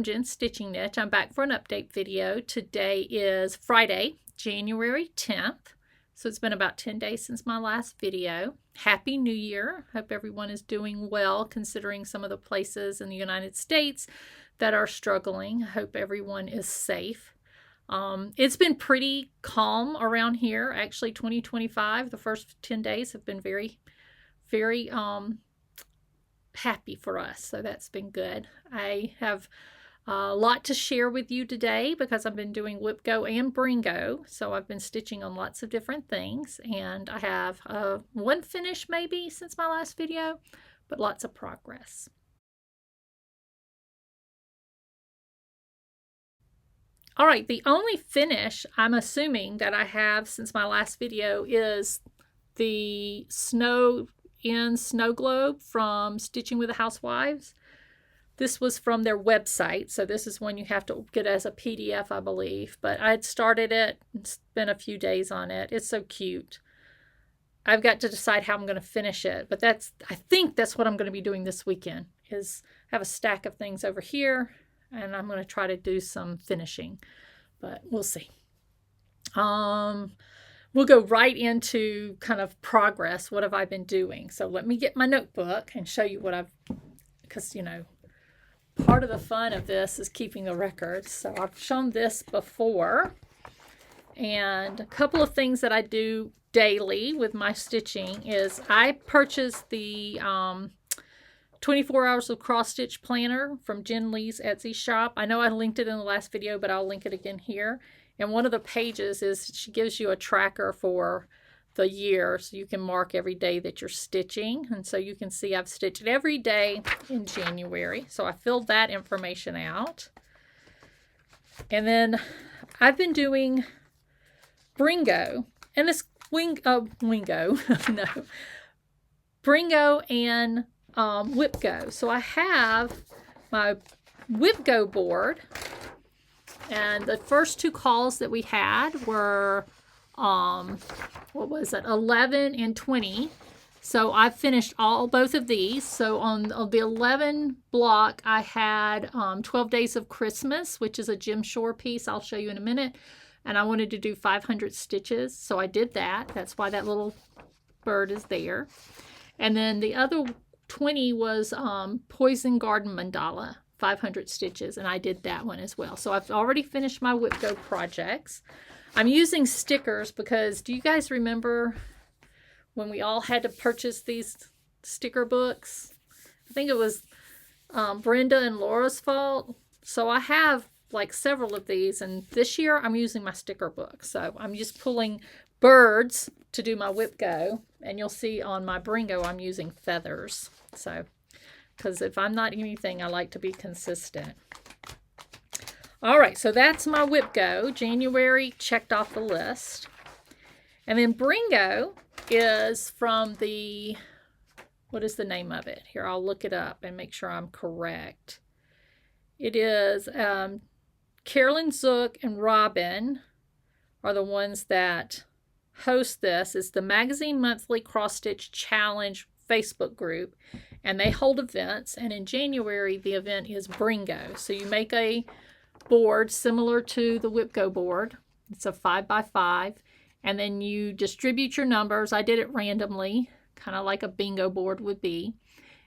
from Jen's Stitching Niche. I'm back for an update video. Today is Friday, January 10th. So it's been about 10 days since my last video. Happy New Year. Hope everyone is doing well considering some of the places in the United States that are struggling. I hope everyone is safe. It's been pretty calm around here. Actually, 2025, the first 10 days have been very happy for us, so that's been good. I have a lot to share with you today because I've been doing Whip Go and Bring Go, so I've been stitching on lots of different things, and I have one finish maybe since my last video, but lots of progress. All right, the only finish I'm assuming that I have since my last video is the snow globe from Stitching with the Housewives. This was from their website, so this is one you have to get as a PDF, I believe. But I had started it and spent a few days on it. It's so cute. I've got to decide how I'm going to finish it, but I think that's what I'm going to be doing this weekend, is have a stack of things over here, and I'm going to try to do some finishing, but we'll see. We'll go right into kind of progress. What have I been doing? So let me get my notebook and show you what because, you know, part of the fun of this is keeping the records. So I've shown this before. And a couple of things that I do daily with my stitching is I purchased the 24 Hours of Cross Stitch Planner from Jen Lee's Etsy shop. I know I linked it in the last video, but I'll link it again here. And one of the pages is she gives you a tracker for the year, so you can mark every day that you're stitching. And so you can see I've stitched every day in January. So I filled that information out. And then I've been doing Bringo. And this Wingo, no. Bringo and Whip Go. So I have my Whip Go board. And the first two calls that we had were, what was it, 11 and 20. So I finished both of these. So on the 11 block, I had 12 Days of Christmas, which is a Jim Shore piece I'll show you in a minute. And I wanted to do 500 stitches, so I did that. That's why that little bird is there. And then the other 20 was Poison Garden Mandala. 500 stitches, and I did that one as well. So I've already finished my Whip Go projects. I'm using stickers because do you guys remember when we all had to purchase these sticker books? I think it was Brenda and Laura's fault. So I have like several of these, and this year I'm using my sticker book. So I'm just pulling birds to do my Whip Go, and you'll see on my Bringo I'm using feathers. So because if I'm not anything, I like to be consistent. All right, so that's my Whip Go. January checked off the list. And then Bringo is from the, what is the name of it? Here, I'll look it up and make sure I'm correct. It is Carolyn Zook and Robin are the ones that host this. It's the Magazine Monthly Cross Stitch Challenge Facebook group, and they hold events, and in January the event is Bringo. So you make a board similar to the Whip Go board. It's a 5x5, and then you distribute your numbers. I did it randomly, kind of like a bingo board would be,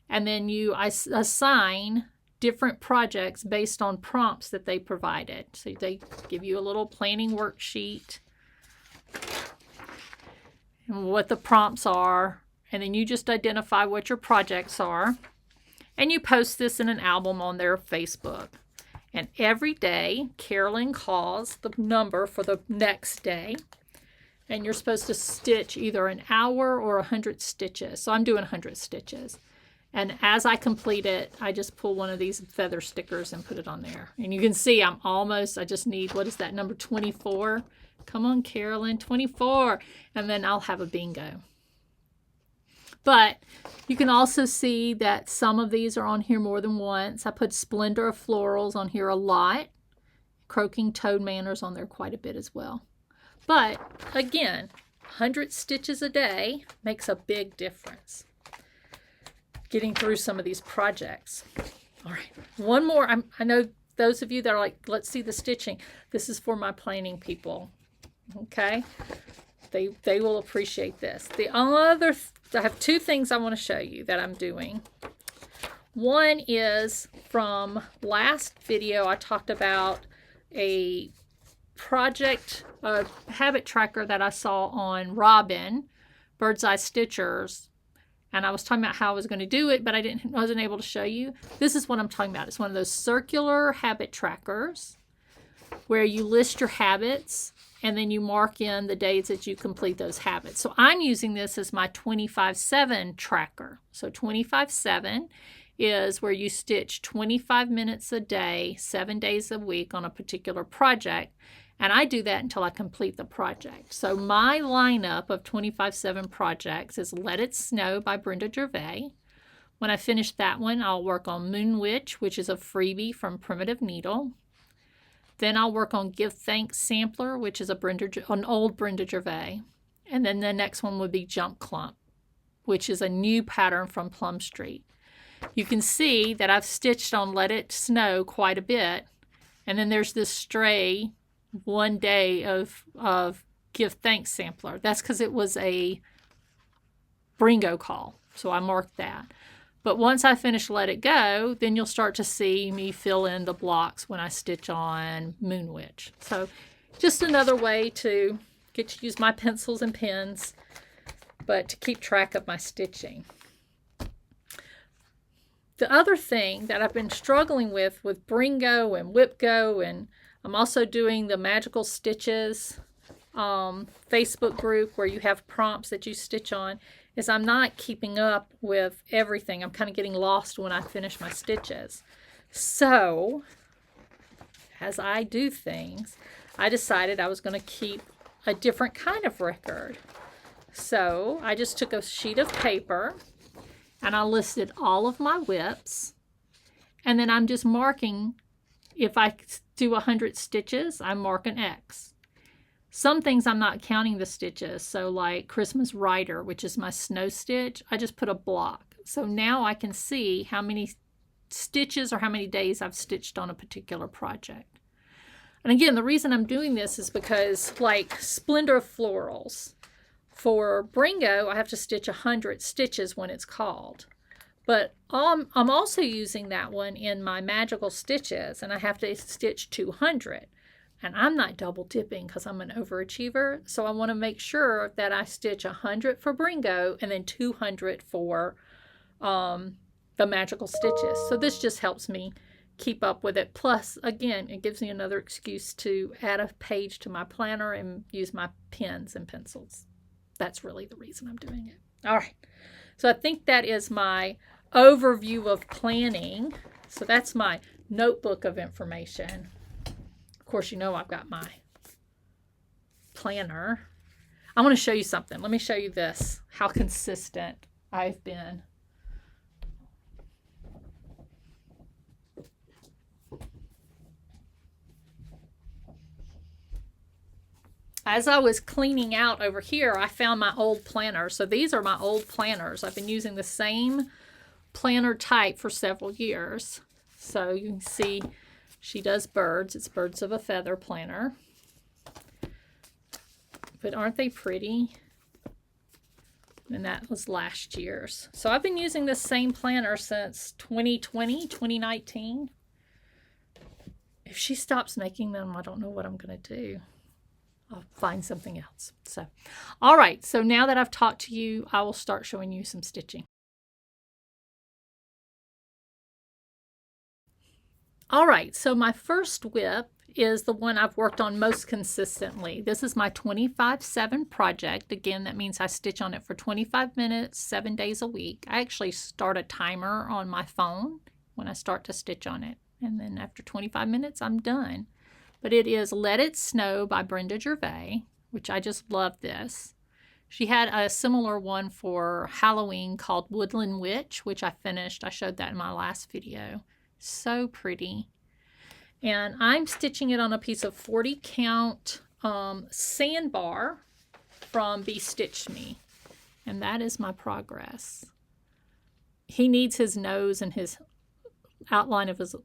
and then you assign different projects based on prompts that they provided. So they give you a little planning worksheet and what the prompts are. And then you just identify what your projects are. And you post this in an album on their Facebook. And every day, Carolyn calls the number for the next day. And you're supposed to stitch either an hour or 100 stitches. So I'm doing 100 stitches. And as I complete it, I just pull one of these feather stickers and put it on there. And you can see I just need, what is that, number 24? Come on, Carolyn, 24. And then I'll have a bingo. But you can also see that some of these are on here more than once. I put Splendor of Florals on here a lot. Croaking Toad Manners on there quite a bit as well. But again, 100 stitches a day makes a big difference. Getting through some of these projects. All right, one more. I know those of you that are like, let's see the stitching, this is for my planning people. Okay, they will appreciate this. The other, I have two things I want to show you that I'm doing. One is from last video. I talked about a project, a habit tracker that I saw on Robin, Bird's Eye Stitchers, and I was talking about how I was going to do it, but I wasn't able to show you. This is what I'm talking about. It's one of those circular habit trackers where you list your habits and then you mark in the days that you complete those habits. So I'm using this as my 25/7 tracker. So 25/7 is where you stitch 25 minutes a day, 7 days a week on a particular project. And I do that until I complete the project. So my lineup of 25/7 projects is Let It Snow by Brenda Gervais. When I finish that one, I'll work on Moon Witch, which is a freebie from Primitive Needle. Then I'll work on Give Thanks Sampler, which is an old Brenda Gervais. And then the next one would be Jump Clump, which is a new pattern from Plum Street. You can see that I've stitched on Let It Snow quite a bit. And then there's this stray 1 day of Give Thanks Sampler. That's because it was a Bringo call. So I marked that. But once I finish Let It Go, then you'll start to see me fill in the blocks when I stitch on Moon Witch. So just another way to get to use my pencils and pens, but to keep track of my stitching. The other thing that I've been struggling with Bringo and WhipGo, and I'm also doing the Magical Stitches Facebook group where you have prompts that you stitch on, is I'm not keeping up with everything. I'm kind of getting lost when I finish my stitches. So, as I do things, I decided I was going to keep a different kind of record. So, I just took a sheet of paper and I listed all of my whips. And then I'm just marking, if I do 100 stitches, I mark an X. Some things I'm not counting the stitches. So like Christmas Rider, which is my snow stitch, I just put a block. So now I can see how many stitches or how many days I've stitched on a particular project. And again, the reason I'm doing this is because like Splendor Florals, for Bringo, I have to stitch 100 stitches when it's called. But I'm also using that one in my Magical Stitches, and I have to stitch 200. And I'm not double dipping because I'm an overachiever, so I want to make sure that I stitch 100 for Bringo and then 200 for the Magical Stitches. So this just helps me keep up with it. Plus, again, it gives me another excuse to add a page to my planner and use my pens and pencils. That's really the reason I'm doing it. All right, so I think that is my overview of planning. So that's my notebook of information. Of course, you know I've got my planner. I want to show you something. Let me show you this, how consistent I've been. As I was cleaning out over here, I found my old planner. So these are my old planners. I've been using the same planner type for several years. So you can see she does birds. It's Birds of a Feather planner. But aren't they pretty? And that was last year's. So I've been using this same planner since 2020, 2019. If she stops making them, I don't know what I'm going to do. I'll find something else. So, all right. So now that I've talked to you, I will start showing you some stitching. All right. So my first whip is the one I've worked on most consistently. This is my 25/7 project. Again, that means I stitch on it for 25 minutes, 7 days a week. I actually start a timer on my phone when I start to stitch on it. And then after 25 minutes, I'm done. But it is Let It Snow by Brenda Gervais, which I just love this. She had a similar one for Halloween called Woodland Witch, which I finished. I showed that in my last video. So pretty. And I'm stitching it on a piece of 40 count sandbar from Be Stitched Me. And that is my progress. He needs his nose and his outline of his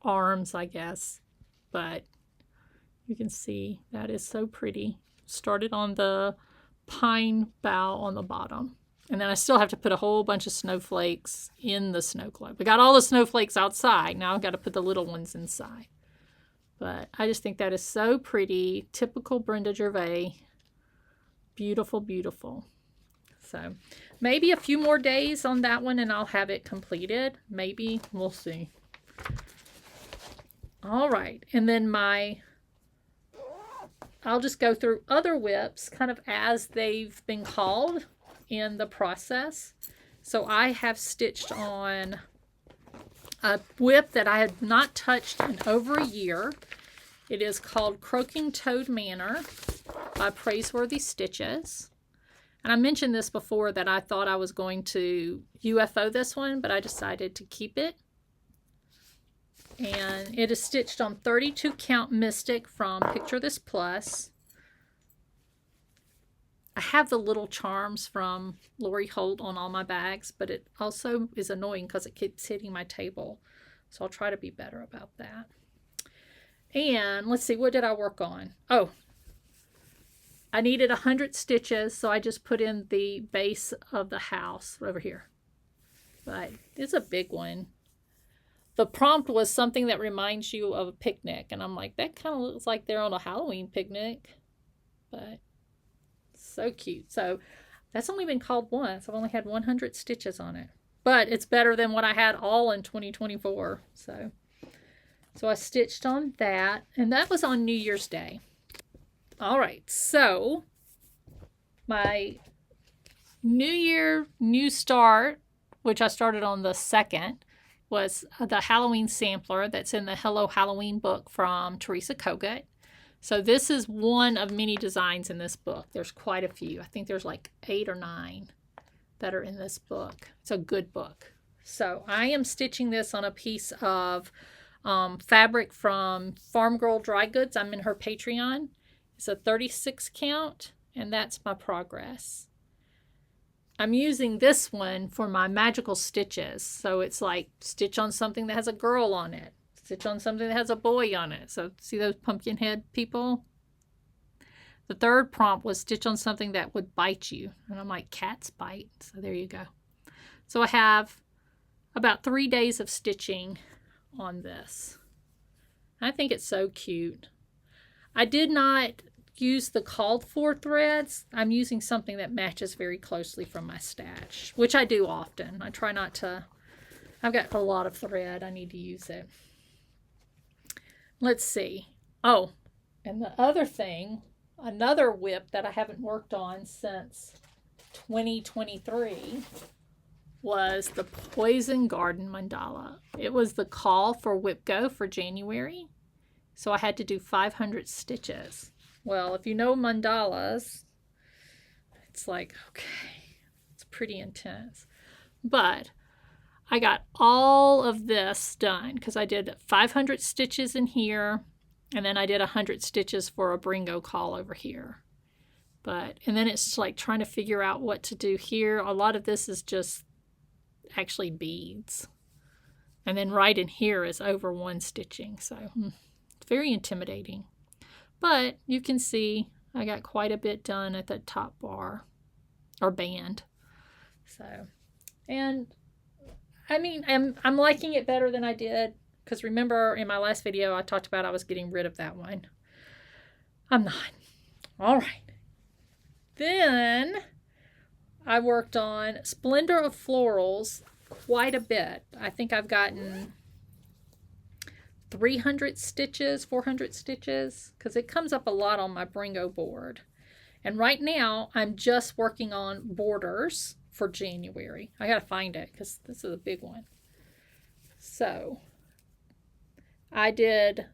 arms, I guess. But you can see that is so pretty. Started on the pine bough on the bottom. And then I still have to put a whole bunch of snowflakes in the snow globe. We got all the snowflakes outside. Now I've got to put the little ones inside. But I just think that is so pretty. Typical Brenda Gervais. Beautiful, beautiful. So maybe a few more days on that one and I'll have it completed. Maybe. We'll see. All right. And then I'll just go through other whips kind of as they've been called in the process. So I have stitched on a whip that I have not touched in over a year. It is called Croaking Toad Manor by Praiseworthy Stitches. And I mentioned this before that I thought I was going to UFO this one, but I decided to keep it. And it is stitched on 32 count Mystic from Picture This Plus. I have the little charms from Lori Holt on all my bags, but it also is annoying because it keeps hitting my table. So I'll try to be better about that. And let's see, what did I work on? Oh, I needed 100 stitches, so I just put in the base of the house over here. But it's a big one. The prompt was something that reminds you of a picnic. And I'm like, that kind of looks like they're on a Halloween picnic. But so cute. So that's only been called once. I've only had 100 stitches on it. But it's better than what I had all in 2024. So I stitched on that. And that was on New Year's Day. All right. So my New Year, New Start, which I started on the 2nd, was the Halloween sampler that's in the Hello Halloween book from Teresa Kogut. So this is one of many designs in this book. There's quite a few. I think there's like 8 or 9 that are in this book. It's a good book. So I am stitching this on a piece of fabric from Farm Girl Dry Goods. I'm in her Patreon. It's a 36 count, and that's my progress. I'm using this one for my magical stitches. So it's like stitch on something that has a girl on it. Stitch on something that has a boy on it. So see those pumpkin head people? The third prompt was stitch on something that would bite you. And I'm like, cats bite. So there you go. So I have about 3 days of stitching on this. I think it's so cute. I did not use the called for threads. I'm using something that matches very closely from my stash, which I do often. I try not to. I've got a lot of thread. I need to use it. Let's see. Oh, and the other thing, another whip that I haven't worked on since 2023 was the Poison Garden Mandala. It was the call for Whip Go for January. So I had to do 500 stitches. Well, if you know mandalas, it's like, okay, it's pretty intense. But I got all of this done because I did 500 stitches in here, and then I did 100 stitches for a Bringo call over here. And then it's like trying to figure out what to do here. A lot of this is just actually beads. And then right in here is over 1 stitching. So it's very intimidating. But you can see I got quite a bit done at the top bar or band. So, and I mean, I'm liking it better than I did, because remember in my last video I talked about I was getting rid of that one. I'm not. All right. Then I worked on Splendor of Florals quite a bit. I think I've gotten 300 stitches, 400 stitches, because it comes up a lot on my Bringo board. And right now I'm just working on borders for January. I gotta find it because this is a big one. So I did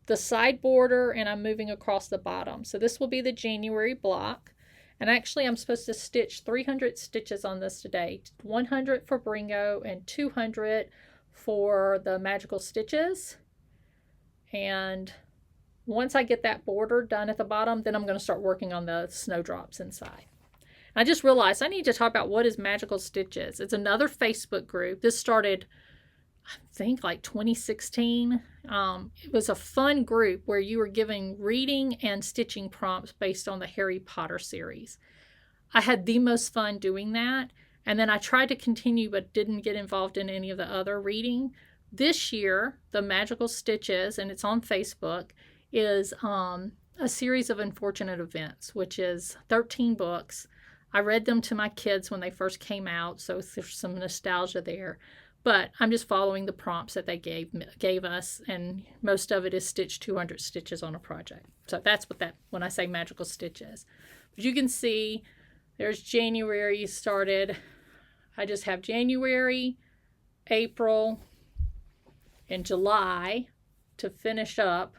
the side border and I'm moving across the bottom. So this will be the January block. And actually I'm supposed to stitch 300 stitches on this today. 100 for Bringo and 200 for the magical stitches. And once I get that border done at the bottom, then I'm going to start working on the snowdrops inside. I just realized I need to talk about what is magical stitches. It's another Facebook group. This started I think like 2016. It was a fun group where you were giving reading and stitching prompts based on the Harry Potter series. I had the most fun doing that. And then I tried to continue but didn't get involved in any of the other reading. This year, the Magical Stitches, and it's on Facebook, is a series of unfortunate events, which is 13 books. I read them to my kids when they first came out, so there's some nostalgia there. But I'm just following the prompts that they gave us, and most of it is stitch 200 stitches on a project. So that's what that, when I say Magical Stitches. But you can see there's January started. I just have January, April, and July to finish up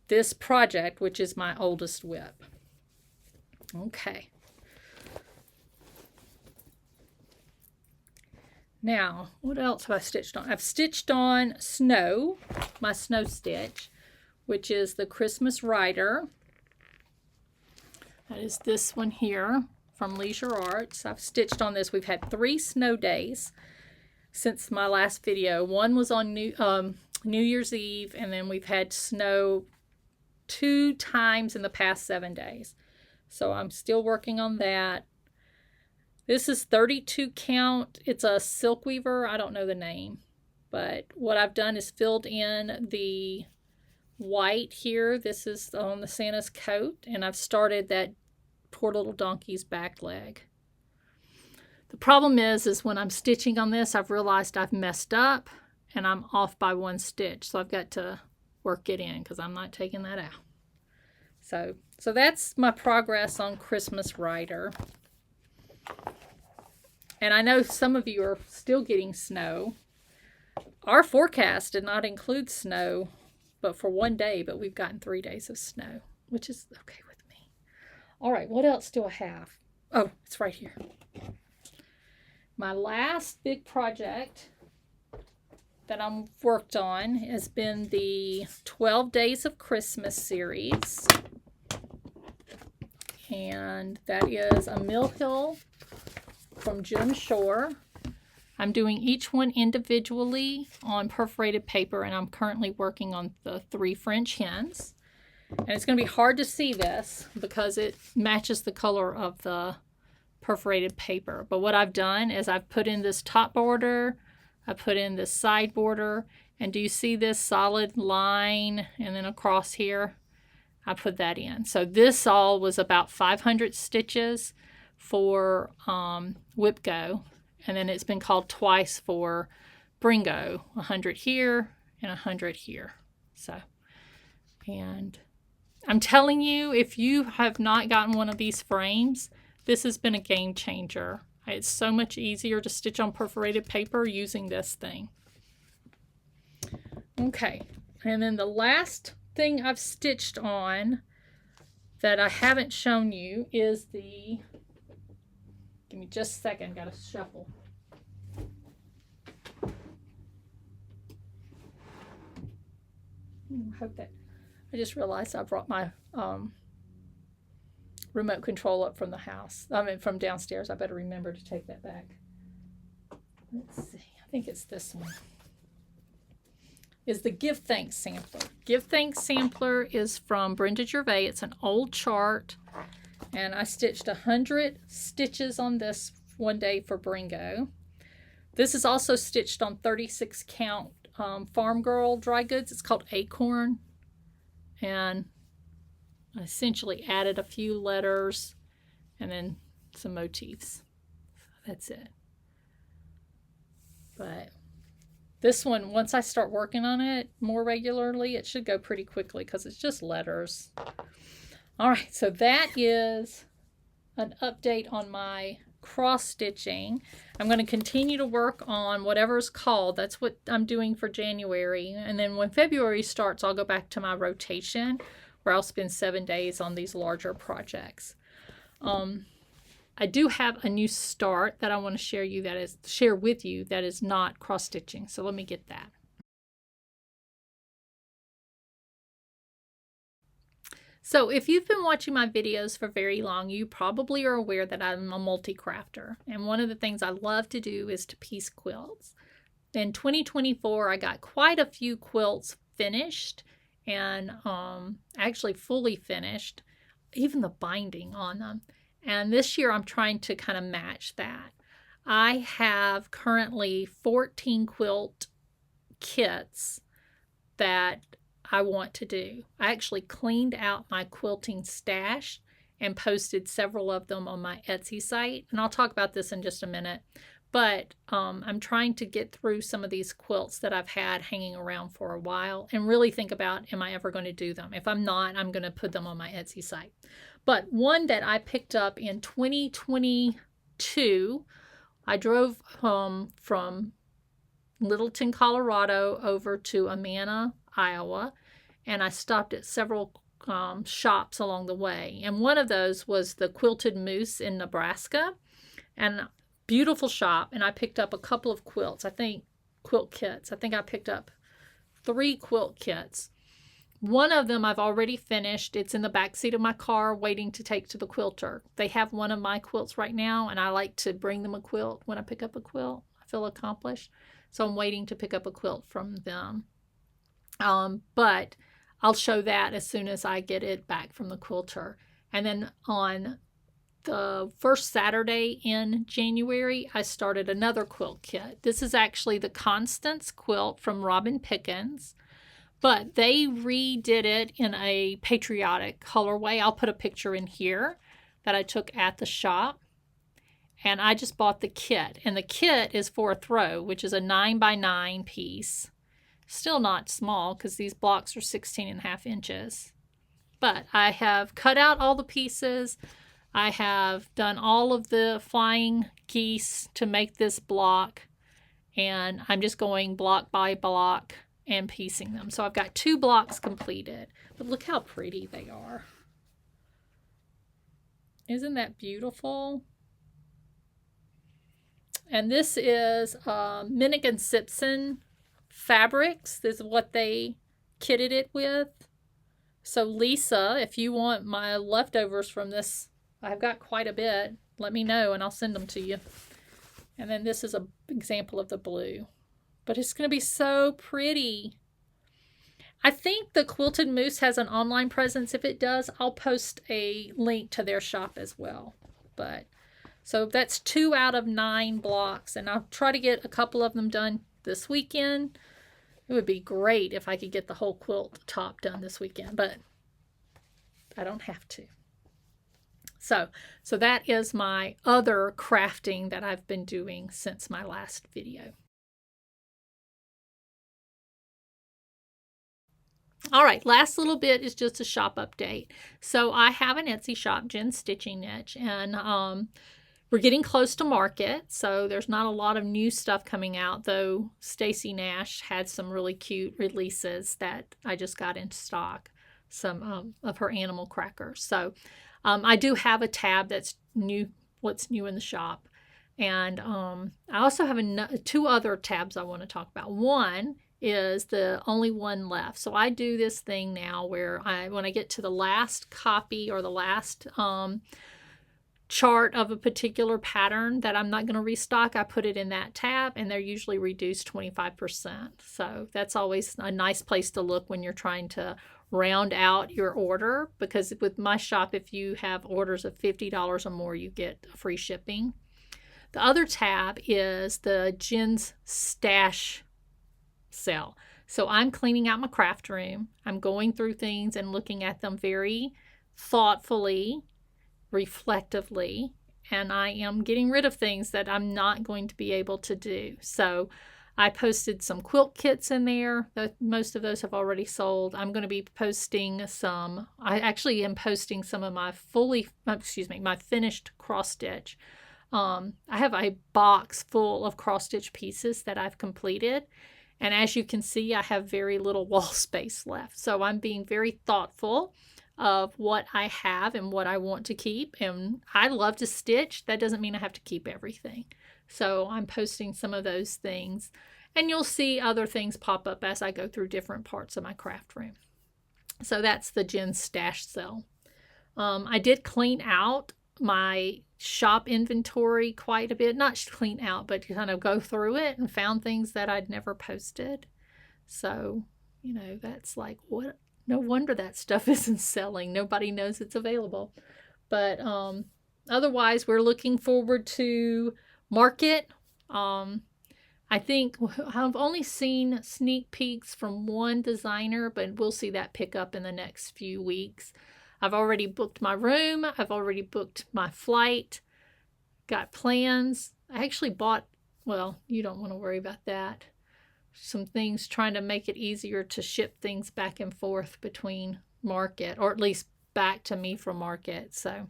this project, which is my oldest WIP. Okay. Now, what else have I stitched on? I've stitched on Snow, my snow stitch, which is the Christmas Rider. That is this one here from Leisure Arts. I've stitched on this. We've had 3 snow days since my last video. One was on New Year's Eve, and then we've had snow 2 times in the past 7 days. So I'm still working on that. This is 32 count. It's a silk weaver. I don't know the name, but what I've done is filled in the white here. This is on the Santa's coat, and I've started that poor little donkey's back leg. The problem is when I'm stitching on this, I've realized I've messed up and I'm off by 1 stitch. So I've got to work it in because I'm not taking that out. So that's my progress on Christmas Rider. And I know some of you are still getting snow. Our forecast did not include snow, but for 1 day, but we've gotten 3 days of snow, which is okay with me. All right, what else do I have? Oh, it's right here. My last big project that I'm worked on has been the 12 Days of Christmas series. And that is a Mill Hill from Jim Shore. I'm doing each one individually on perforated paper, and I'm currently working on the 3 French hens. And it's going to be hard to see this because it matches the color of the perforated paper. But what I've done is I've put in this top border, I put in this side border, and do you see this solid line and then across here? I put that in. So this all was about 500 stitches for Whip Go, and then it's been called twice for Bringo, 100 here and 100 here. So, and I'm telling you, if you have not gotten one of these frames, this has been a game changer. It's so much easier to stitch on perforated paper using this thing. Okay, and then the last thing I've stitched on that I haven't shown you is the, give me just a second, gotta shuffle. I hope that, I just realized I brought my remote control up from the house. I mean, from downstairs. I better remember to take that back. Let's see. I think it's this one. Is the Give Thanks sampler. Give Thanks sampler is from Brenda Gervais. It's an old chart, and I stitched 100 stitches on this 1 day for Bringo. This is also stitched on 36 count Farm Girl dry goods. It's called Acorn, and I essentially added a few letters and then some motifs. That's it. But this one, once I start working on it more regularly, it should go pretty quickly because it's just letters. All right, so that is an update on my cross stitching. I'm going to continue to work on whatever's called. That's what I'm doing for January. And then when February starts, I'll go back to my rotation where I'll spend 7 days on these larger projects. I do have a new start that I want to share with you that is not cross stitching. So let me get that. So if you've been watching my videos for very long, you probably are aware that I'm a multi-crafter. And one of the things I love to do is to piece quilts. in 2024, I got quite a few quilts finished and actually fully finished, even the binding on them. And this year I'm trying to kind of match that. I have currently 14 quilt kits that I want to do. I actually cleaned out my quilting stash and posted several of them on my Etsy site. And I'll talk about this in just a minute. But I'm trying to get through some of these quilts that I've had hanging around for a while and really think about, am I ever going to do them? If I'm not, I'm going to put them on my Etsy site. But one that I picked up in 2022, I drove from Littleton, Colorado over to Amana, Iowa, and I stopped at several shops along the way. And one of those was the Quilted Moose in Nebraska. And beautiful shop, and I picked up a couple of quilts. I think quilt kits. I think I picked up 3 quilt kits. One of them I've already finished. It's in the back seat of my car waiting to take to the quilter. They have one of my quilts right now, and I like to bring them a quilt when I pick up a quilt. I feel accomplished. So I'm waiting to pick up a quilt from them. But I'll show that as soon as I get it back from the quilter. And then on the first Saturday in January, I started another quilt kit. This is actually the Constance quilt from Robin Pickens, but they redid it in a patriotic colorway. I'll put a picture in here that I took at the shop, and I just bought the kit. And the kit is for a throw, which is a 9x9 piece. Still not small because these blocks are 16.5 inches. But I have cut out all the pieces. I have done all of the flying geese to make this block, and I'm just going block by block and piecing them. So I've got 2 blocks completed, but look how pretty they are. Isn't that beautiful? And this is Minnick & Simpson fabrics. This is what they kitted it with. So Lisa, if you want my leftovers from this, I've got quite a bit, let me know and I'll send them to you. And then this is an example of the blue. But it's going to be so pretty. I think the Quilted Moose has an online presence. If it does, I'll post a link to their shop as well. But so that's 2 out of 9 blocks, and I'll try to get a couple of them done this weekend. It would be great if I could get the whole quilt top done this weekend, but I don't have to. So that is my other crafting that I've been doing since my last video. All right, last little bit is just a shop update. So I have an Etsy shop, Jen's Stitching Niche, and we're getting close to market, so there's not a lot of new stuff coming out, though Stacy Nash had some really cute releases that I just got into stock, some of her animal crackers. So I do have a tab that's new, what's new in the shop. And I also have 2 other tabs I want to talk about. One is the only one left. So I do this thing now where when I get to the last copy or the last chart of a particular pattern that I'm not going to restock, I put it in that tab, and they're usually reduced 25%. So that's always a nice place to look when you're trying to round out your order, because with my shop, if you have orders of $50 or more, you get free shipping. The other tab is the Jen's Stash sale. So I'm cleaning out my craft room. I'm going through things and looking at them very thoughtfully, reflectively, and I am getting rid of things that I'm not going to be able to do. So I posted some quilt kits in there. Most of those have already sold. I'm going to be posting some. I actually am posting some of my my finished cross stitch. I have a box full of cross stitch pieces that I've completed. And as you can see, I have very little wall space left. So I'm being very thoughtful of what I have and what I want to keep. And I love to stitch. That doesn't mean I have to keep everything. So I'm posting some of those things. And you'll see other things pop up as I go through different parts of my craft room. So that's the Jen's Stash sale. I did clean out my shop inventory quite a bit. Not clean out, but kind of go through it, and found things that I'd never posted. So, you know, that's like, what? No wonder that stuff isn't selling. Nobody knows it's available. But otherwise, we're looking forward to market. I think I've only seen sneak peeks from one designer, but we'll see that pick up in the next few weeks. I've already booked my room. I've already booked my flight. Got plans. I actually bought, well, you don't want to worry about that. Some things trying to make it easier to ship things back and forth between market, or at least back to me from market. So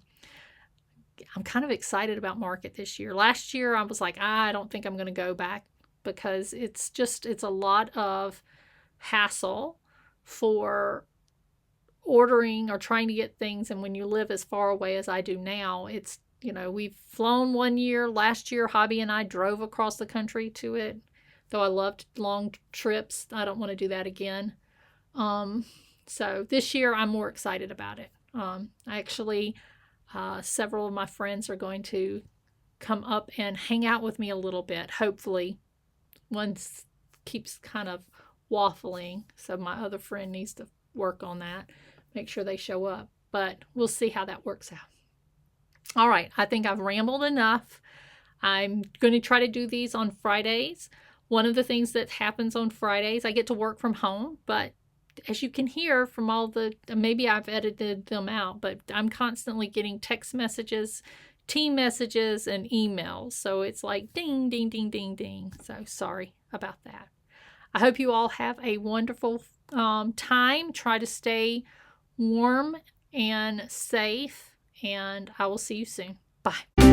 I'm kind of excited about market this year. Last year I was like, I don't think I'm going to go back, because it's a lot of hassle for ordering or trying to get things. And when you live as far away as I do now, it's, you know, we've flown one year. Last year, Hobby and I drove across the country to it. Though I loved long trips, I don't want to do that again. So this year I'm more excited about it. Several of my friends are going to come up and hang out with me a little bit, hopefully. One keeps kind of waffling, so my other friend needs to work on that, make sure they show up. But we'll see how that works out. All right, I think I've rambled enough. I'm going to try to do these on Fridays. One of the things that happens on Fridays, I get to work from home, but as you can hear from all the, maybe I've edited them out, but I'm constantly getting text messages, team messages, and emails. So it's like ding, ding, ding, ding, ding. So sorry about that. I hope you all have a wonderful time. Try to stay warm and safe, and I will see you soon. Bye.